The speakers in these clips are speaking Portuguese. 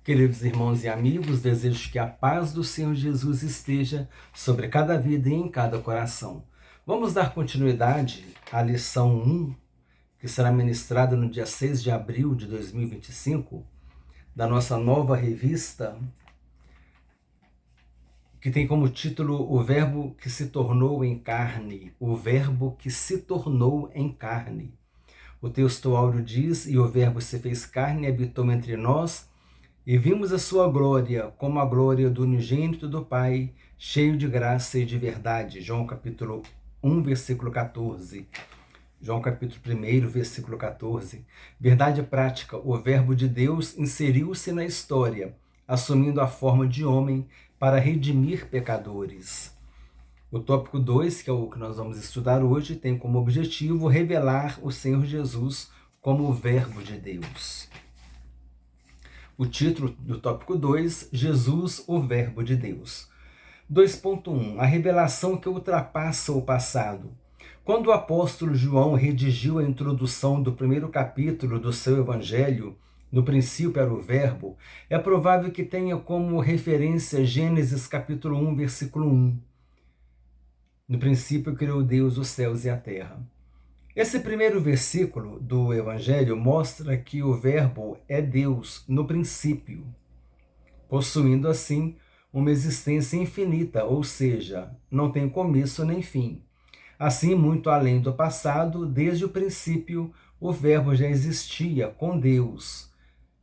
Queridos irmãos e amigos, desejo que a paz do Senhor Jesus esteja sobre cada vida e em cada coração. Vamos dar continuidade à lição 1, que será ministrada no dia 6 de abril de 2025, da nossa nova revista, que tem como título O Verbo que se tornou em carne. O Verbo que se tornou em carne. O texto áureo diz: E o Verbo se fez carne e habitou entre nós, e vimos a sua glória, como a glória do unigênito do Pai, cheio de graça e de verdade. João capítulo 1, versículo 14. João capítulo 1, versículo 14. Verdade prática: o Verbo de Deus inseriu-se na história, assumindo a forma de homem para redimir pecadores. O tópico 2, que é o que nós vamos estudar hoje, tem como objetivo revelar o Senhor Jesus como o Verbo de Deus. O título do tópico 2, Jesus, o Verbo de Deus. 2.1, a revelação que ultrapassa o passado. Quando o apóstolo João redigiu a introdução do primeiro capítulo do seu evangelho, no princípio era o Verbo, é provável que tenha como referência Gênesis capítulo 1, versículo 1. No princípio criou Deus os céus e a terra. Esse primeiro versículo do Evangelho mostra que o Verbo é Deus no princípio, possuindo assim uma existência infinita, ou seja, não tem começo nem fim. Assim, muito além do passado, desde o princípio, o Verbo já existia com Deus,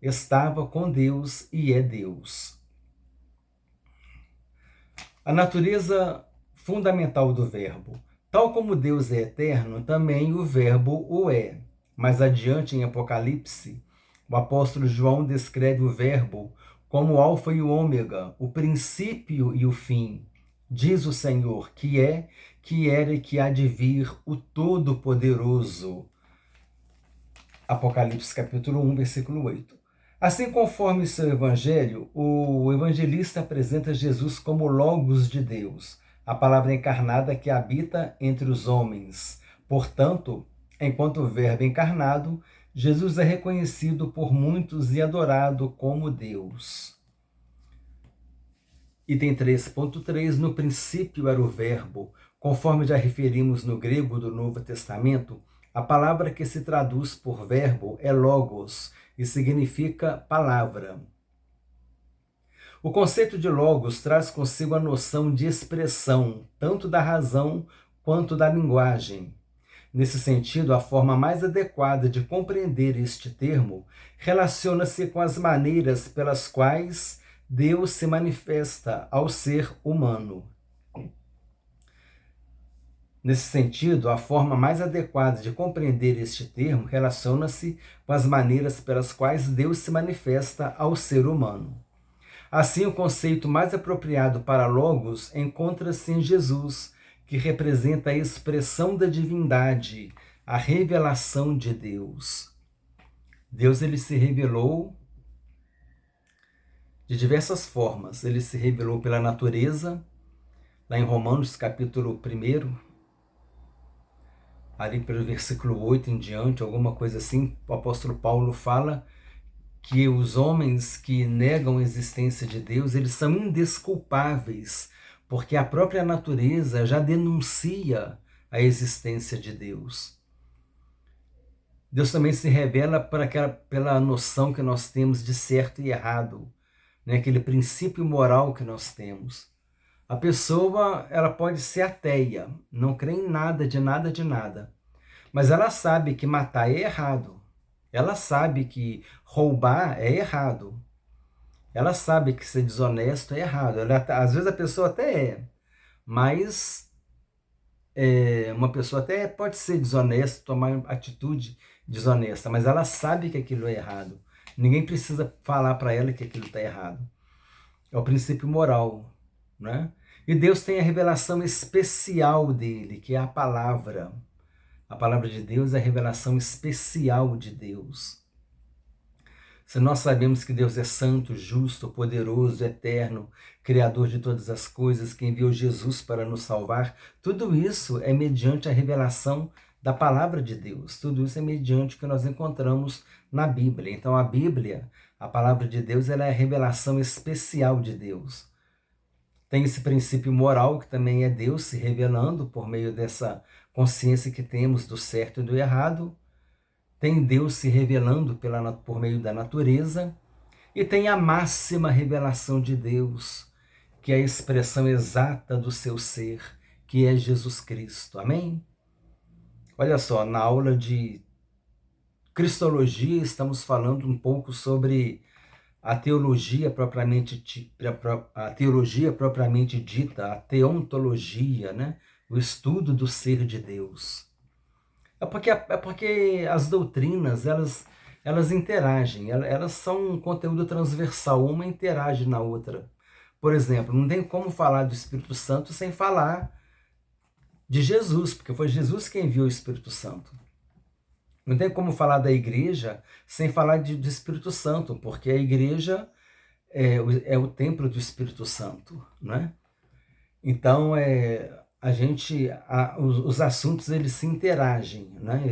estava com Deus e é Deus. A natureza fundamental do Verbo. Tal como Deus é eterno, também o Verbo o é. Mais adiante, em Apocalipse, o apóstolo João descreve o Verbo como o alfa e o ômega, o princípio e o fim. Diz o Senhor, que é, que era e que há de vir, o Todo-Poderoso. Apocalipse capítulo 1, versículo 8. Assim, conforme seu evangelho, o evangelista apresenta Jesus como o Logos de Deus, a palavra encarnada que habita entre os homens. Portanto, enquanto Verbo encarnado, Jesus é reconhecido por muitos e adorado como Deus. Item 3.3, no princípio era o Verbo. Conforme já referimos no grego do Novo Testamento, a palavra que se traduz por verbo é logos e significa palavra. O conceito de logos traz consigo a noção de expressão, tanto da razão quanto da linguagem. Nesse sentido, a forma mais adequada de compreender este termo relaciona-se com as maneiras pelas quais Deus se manifesta ao ser humano. Nesse sentido, a forma mais adequada de compreender este termo relaciona-se com as maneiras pelas quais Deus se manifesta ao ser humano. Assim, o conceito mais apropriado para logos encontra-se em Jesus, que representa a expressão da divindade, a revelação de Deus. Deus ele se revelou de diversas formas. Ele se revelou pela natureza, lá em Romanos capítulo 1, ali pelo versículo 8 em diante, alguma coisa assim, o apóstolo Paulo fala que os homens que negam a existência de Deus, eles são indesculpáveis, porque a própria natureza já denuncia a existência de Deus. Deus também se revela pela noção que nós temos de certo e errado, né? Aquele princípio moral que nós temos. A pessoa, ela pode ser ateia, não crê em nada, mas ela sabe que matar é errado. Ela sabe que roubar é errado. Ela sabe que ser desonesto é errado. Às vezes a pessoa até é, mas uma pessoa até pode ser desonesta, tomar atitude desonesta, mas ela sabe que aquilo é errado. Ninguém precisa falar para ela que aquilo está errado. É o princípio moral, né? E Deus tem a revelação especial dele, que é a palavra. A palavra de Deus é a revelação especial de Deus. Se nós sabemos que Deus é santo, justo, poderoso, eterno, criador de todas as coisas, que enviou Jesus para nos salvar, tudo isso é mediante a revelação da palavra de Deus. Tudo isso é mediante o que nós encontramos na Bíblia. Então a Bíblia, a palavra de Deus, ela é a revelação especial de Deus. Tem esse princípio moral que também é Deus se revelando por meio dessa consciência que temos do certo e do errado. Tem Deus se revelando por meio da natureza. E tem a máxima revelação de Deus, que é a expressão exata do seu ser, que é Jesus Cristo. Amém? Olha só, na aula de Cristologia estamos falando um pouco sobre a teologia propriamente dita, a teontologia, né? O estudo do ser de Deus. É porque as doutrinas, elas interagem, elas são um conteúdo transversal, uma interage na outra. Por exemplo, não tem como falar do Espírito Santo sem falar de Jesus, porque foi Jesus quem enviou o Espírito Santo. Não tem como falar da igreja sem falar do Espírito Santo, porque a igreja é o templo do Espírito Santo, né? Então, os assuntos eles se interagem, né?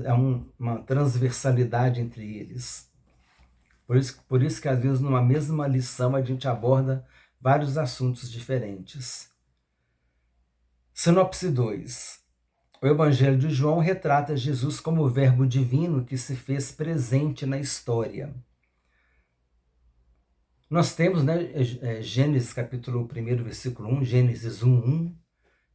Há uma transversalidade entre eles. Por isso que às vezes numa mesma lição a gente aborda vários assuntos diferentes. Sinopse 2. O Evangelho de João retrata Jesus como o Verbo divino que se fez presente na história. Nós temos, né, Gênesis capítulo 1, versículo 1, Gênesis 1:1.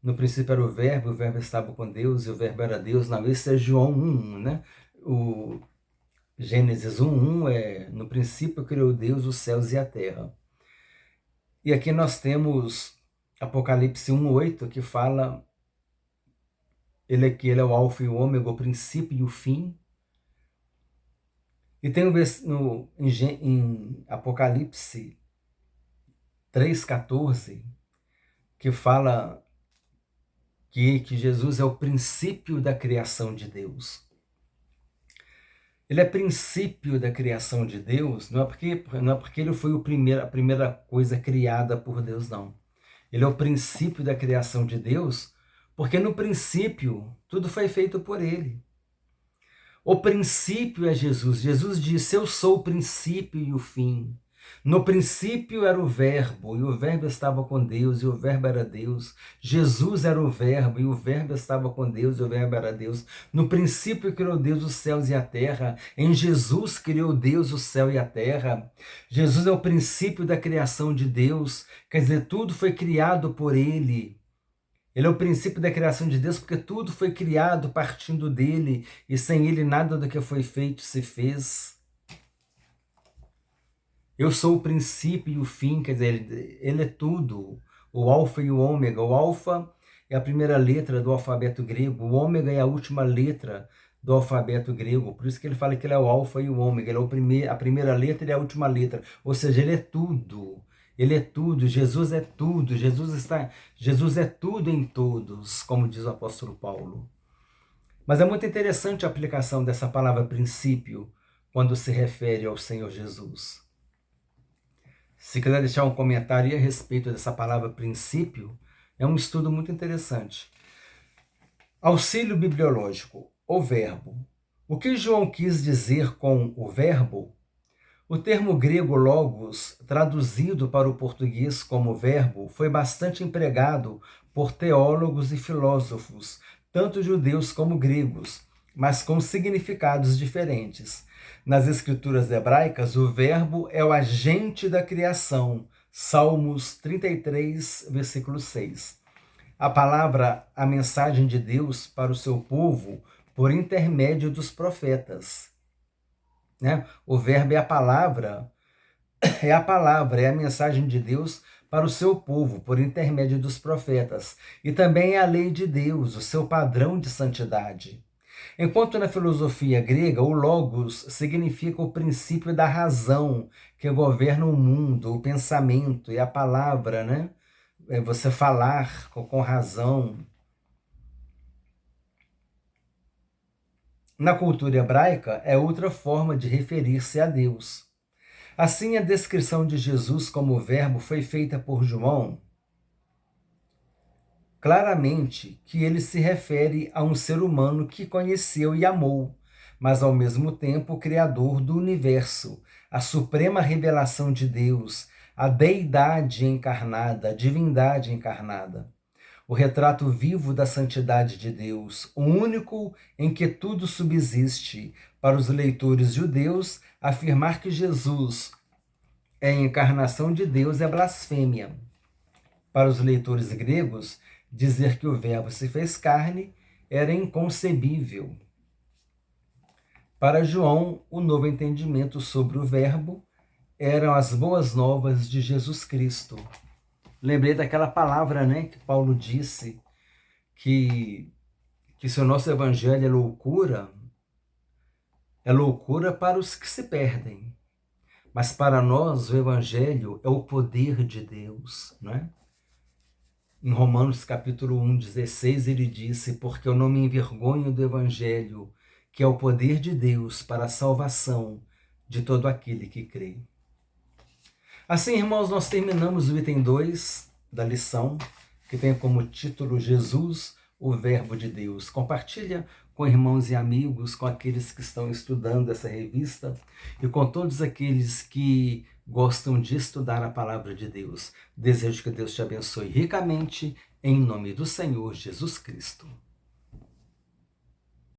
No princípio era o Verbo estava com Deus e o Verbo era Deus. Não, esse é João 1:1, né? O Gênesis 1:1 no princípio criou Deus os céus e a terra. E aqui nós temos Apocalipse 1:8, que fala ele é o alfa e o ômega, o princípio e o fim. E tem em Apocalipse 3:14, que fala que Jesus é o princípio da criação de Deus. Ele é princípio da criação de Deus, não é porque ele foi a primeira coisa criada por Deus, não. Ele é o princípio da criação de Deus, porque no princípio tudo foi feito por ele. O princípio é Jesus. Jesus disse: eu sou o princípio e o fim. No princípio era o Verbo, e o Verbo estava com Deus, e o Verbo era Deus. Jesus era o Verbo, e o Verbo estava com Deus, e o Verbo era Deus. No princípio criou Deus os céus e a terra. Em Jesus criou Deus o céu e a terra. Jesus é o princípio da criação de Deus. Quer dizer, tudo foi criado por Ele. Ele é o princípio da criação de Deus, porque tudo foi criado partindo dele, e sem ele nada do que foi feito se fez. Eu sou o princípio e o fim, quer dizer, ele é tudo, o alfa e o ômega. O alfa é a primeira letra do alfabeto grego, o ômega é a última letra do alfabeto grego, por isso que ele fala que ele é o alfa e o ômega, ele é a primeira letra e a última letra, ou seja, ele é tudo. Ele é tudo, Jesus é tudo, Jesus é tudo em todos, como diz o apóstolo Paulo. Mas é muito interessante a aplicação dessa palavra princípio quando se refere ao Senhor Jesus. Se quiser deixar um comentário a respeito dessa palavra princípio, é um estudo muito interessante. Auxílio bibliológico, o verbo. O que João quis dizer com o verbo? O termo grego logos, traduzido para o português como verbo, foi bastante empregado por teólogos e filósofos, tanto judeus como gregos, mas com significados diferentes. Nas escrituras hebraicas, o verbo é o agente da criação, Salmos 33, versículo 6. A palavra, a mensagem de Deus para o seu povo, por intermédio dos profetas. Né? O verbo é a palavra, é a mensagem de Deus para o seu povo, por intermédio dos profetas. E também é a lei de Deus, o seu padrão de santidade. Enquanto na filosofia grega, o logos significa o princípio da razão que governa o mundo, o pensamento e a palavra, né? É você falar com razão. Na cultura hebraica, é outra forma de referir-se a Deus. Assim, a descrição de Jesus como verbo foi feita por João, claramente que ele se refere a um ser humano que conheceu e amou, mas ao mesmo tempo o Criador do universo, a suprema revelação de Deus, a deidade encarnada, a divindade encarnada. O retrato vivo da santidade de Deus, o único em que tudo subsiste. Para os leitores judeus, afirmar que Jesus é a encarnação de Deus é blasfêmia. Para os leitores gregos, dizer que o Verbo se fez carne era inconcebível. Para João, o novo entendimento sobre o Verbo eram as boas novas de Jesus Cristo. Lembrei daquela palavra, né, que Paulo disse, que se o nosso evangelho é loucura para os que se perdem. Mas para nós o evangelho é o poder de Deus, né? Em Romanos capítulo 1:16 ele disse: porque eu não me envergonho do evangelho, que é o poder de Deus para a salvação de todo aquele que crê. Assim, irmãos, nós terminamos o item 2 da lição, que tem como título Jesus, o Verbo de Deus. Compartilha com irmãos e amigos, com aqueles que estão estudando essa revista e com todos aqueles que gostam de estudar a palavra de Deus. Desejo que Deus te abençoe ricamente, em nome do Senhor Jesus Cristo.